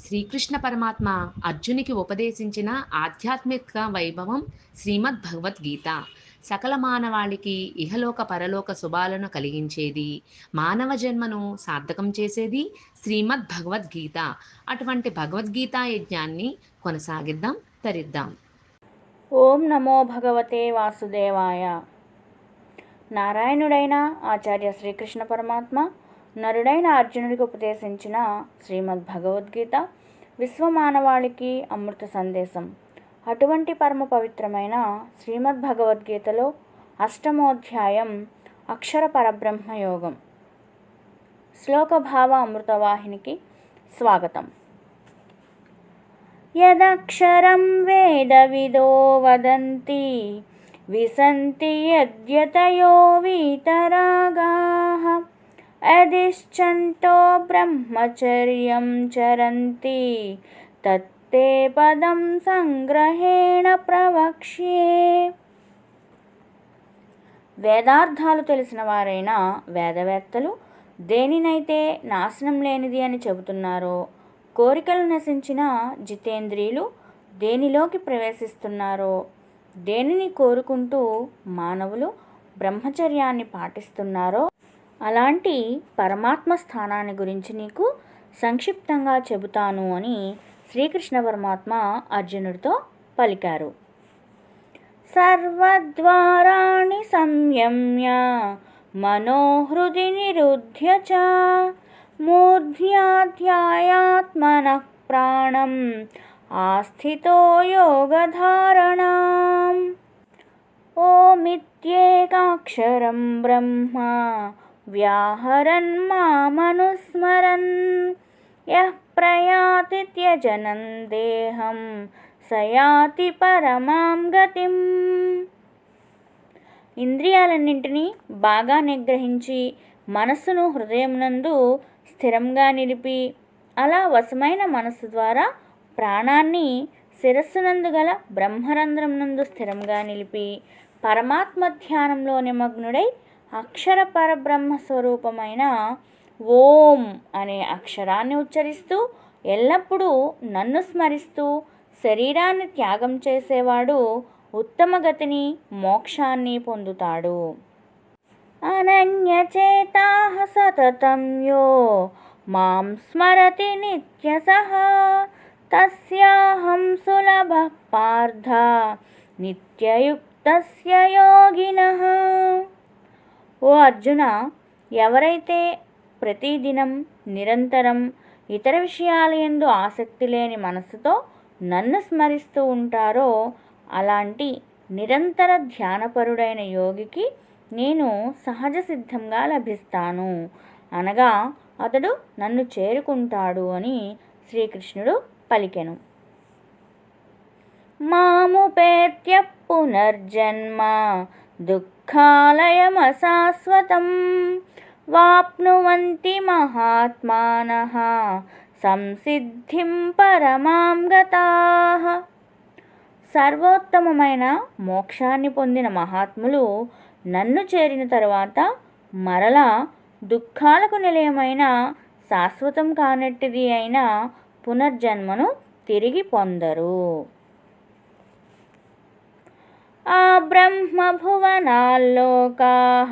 శ్రీకృష్ణ పరమాత్మ అర్జునికి ఉపదేశించిన ఆధ్యాత్మిక వైభవం శ్రీమద్ భగవద్గీత. సకల మానవాళికి ఇహలోక పరలోక శుభాలను కలిగించేది, మానవ జన్మను సార్థకం చేసేది శ్రీమద్ భగవద్గీత. అటువంటి భగవద్గీతా యజ్ఞాన్ని కొనసాగిద్దాం, తరిద్దాం. ఓం నమో భగవతే వాసుదేవాయ. నారాయణుడైన ఆచార్య శ్రీకృష్ణ పరమాత్మ నరుడైన అర్జునుడికి ఉపదేశించిన శ్రీమద్ భగవద్గీత విశ్వమానవాళికి అమృత సందేశం. అటువంటి పరమ పవిత్రమైన శ్రీమద్ భగవద్గీతలో 8వ అధ్యాయం అక్షర పరబ్రహ్మ యోగం. శ్లోకభావ అమృతవాహినికి స్వాగతం. యదక్షరం వేదవిదో వదంతి విసంతి యద్యతయో వీతరాగాః అదిశ్చంతో బ్రహ్మచర్యం చరంతి తత్తే పదం సంగ్రహేణ ప్రవక్ష్యే. వేదార్థాలు తెలిసిన వారైన వేదవేత్తలు దేనినైతే నాశనం లేనిది అని చెబుతున్నారో, కోరికలు నశించిన జితేంద్రియులు దేనిలోకి ప్రవేశిస్తున్నారో, దేనిని కోరుకుంటూ మానవులు బ్రహ్మచర్యాన్ని పాటిస్తున్నారో అలాంటి పరమాత్మ స్థానాన్ని గురించి నీకు సంక్షిప్తంగా చెబుతాను అని శ్రీకృష్ణ పరమాత్మ అర్జునుడితో పలికారు. సర్వద్వారాణి సంయమ్య మనోహృది నిరుధ్య చ మూర్ధ్యాధ్యాయాత్మనః ప్రాణం ఆస్థితో యోగధారణాం. ఓమిత్యేకాక్షరం బ్రహ్మ వ్యాహరన్ మామనుస్మరన్ యః ప్రయాతి త్యజనం దేహం సయాతి పరమాం గతిం. ఇంద్రియాలన్నింటినీ బాగా నిగ్రహించి మనస్సును హృదయమునందు స్థిరంగా నిలిపి, అలా వశమైన మనస్సు ద్వారా ప్రాణాన్ని శిరస్సునందు గల బ్రహ్మరంధ్రం నందు స్థిరంగా నిలిపి పరమాత్మ ధ్యానంలో నిమగ్నుడై అక్షర పరబ్రహ్మ స్వరూపమైన ఓం అనే అక్షరాన్ని ఉచ్చరిస్తూ ఎల్లప్పుడూ నన్ను స్మరిస్తూ శరీరాన్ని త్యాగం చేసేవాడు ఉత్తమ గతిని, మోక్షాన్ని పొందుతాడు. అనన్యచేతాః సతతం యో మాం స్మరతి నిత్యసః తస్యాహం సులభః పార్థ నిత్యయుక్తస్య యోగినః. ఓ అర్జున, ఎవరైతే ప్రతిదినం నిరంతరం ఇతర విషయాల యందు ఆసక్తి లేని మనస్సుతో నన్ను స్మరిస్తూ ఉంటారో అలాంటి నిరంతర ధ్యానపరుడైన యోగికి నేను సహజ సిద్ధంగా లభిస్తాను, అనగా అతడు నన్ను చేరుకుంటాడు అని శ్రీకృష్ణుడు పలికెను. మాముపేత్య పునర్జన్మ దుఃఖాలయమశాశ్వతం వాప్నువంతి మహాత్మానః సంసిద్ధిం పరమాం గతాః. సర్వోత్తమమైన మోక్షాన్ని పొందిన మహాత్ములు నన్ను చేరిన తరువాత మరలా దుఃఖాలకు నిలయమైన శాశ్వతం కానట్టిది అయిన పునర్జన్మను తిరిగి పొందరు. ఆ బ్రహ్మభువనాల్లోకాః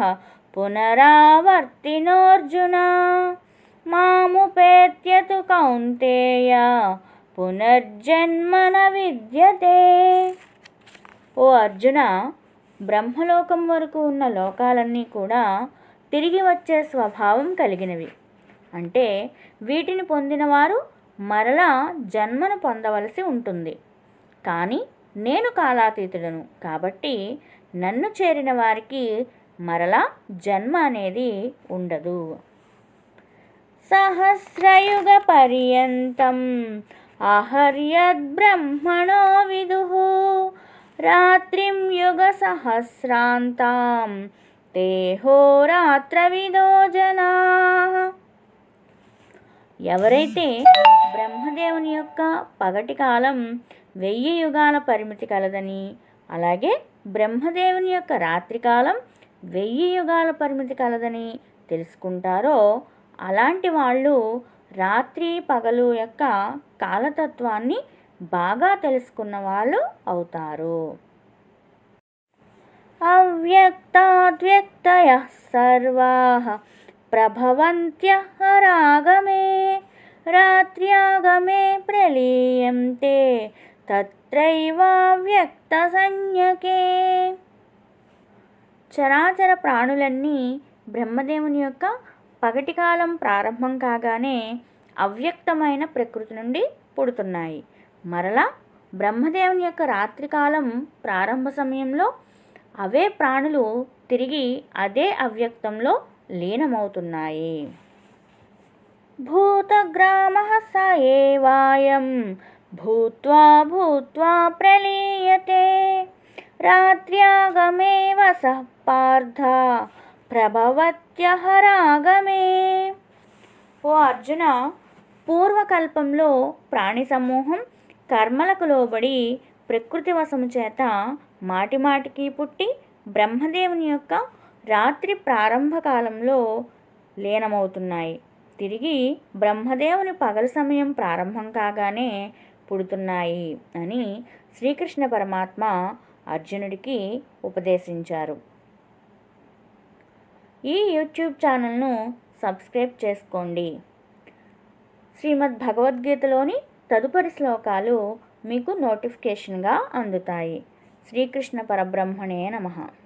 పునరావర్తినోర్జున మాముపేత్య తు కౌంతేయ పునర్జన్మ న విద్యతే. ఓ అర్జున, బ్రహ్మలోకం వరకు ఉన్న లోకాలన్నీ కూడా తిరిగి వచ్చే స్వభావం కలిగినవి. అంటే వీటిని పొందినవారు మరలా జన్మను పొందవలసి ఉంటుంది. కానీ నేను కాలాతీతుడను కాబట్టి నన్ను చేరిన వారికి మరలా జన్మ అనేది ఉండదు. సహస్రయుగ పర్యంతం ఆహర్యద్బ్రహ్మణో విదుః రాత్రిం యుగ సహస్రాంతాం తేహోరాత్రవిదో జనాః. ఎవరైతే బ్రహ్మదేవుని యొక్క పగటి కాలం 1000 యుగాల పరిమితి కలదని, అలాగే బ్రహ్మదేవుని యొక్క రాత్రికాలం 1000 యుగాల పరిమితి కలదని తెలుసుకుంటారో అలాంటి వాళ్ళు రాత్రి పగలు యొక్క కాలతత్వాన్ని బాగా తెలుసుకున్న వాళ్ళు అవుతారు. అవ్యక్తాద్వ్యక్తయః సర్వాః ప్రభవంత్యః రాగమే రాత్ర్యాగమే ప్రలీయంతే తత్రైవావ్యక్తసంజ్ఞకే. చరాచర ప్రాణులన్నీ బ్రహ్మదేవుని యొక్క పగటి కాలం ప్రారంభం కాగానే అవ్యక్తమైన ప్రకృతి నుండి పుడుతున్నాయి. మరలా బ్రహ్మదేవుని యొక్క రాత్రికాలం ప్రారంభ సమయంలో అవే ప్రాణులు తిరిగి అదే అవ్యక్తంలో లీనమవుతున్నాయి. భూతగ్రామః స ఏవాయం భూత్వా భూత్వా ప్రలీయతే రాత్ర్యాగమే వసః పార్థ ప్రభవత్యః రాగమే. ఓ అర్జున, పూర్వకల్పంలో ప్రాణి సమూహం కర్మలకు లోబడి ప్రకృతి వశము చేత మాటిమాటికి పుట్టి బ్రహ్మదేవుని యొక్క రాత్రి ప్రారంభ కాలంలో లీనమవుతున్నాయి. తిరిగి బ్రహ్మదేవుని పగలు సమయం ప్రారంభం కాగానే పుడుతున్నాయి అని శ్రీకృష్ణ పరమాత్మ అర్జునుడికి ఉపదేశించారు. ఈ యూట్యూబ్ ఛానల్ను సబ్స్క్రైబ్ చేసుకోండి. శ్రీమద్ భగవద్గీతలోని తదుపరి శ్లోకాలు మీకు నోటిఫికేషన్గా అందుతాయి. శ్రీకృష్ణ పరబ్రహ్మణే నమః.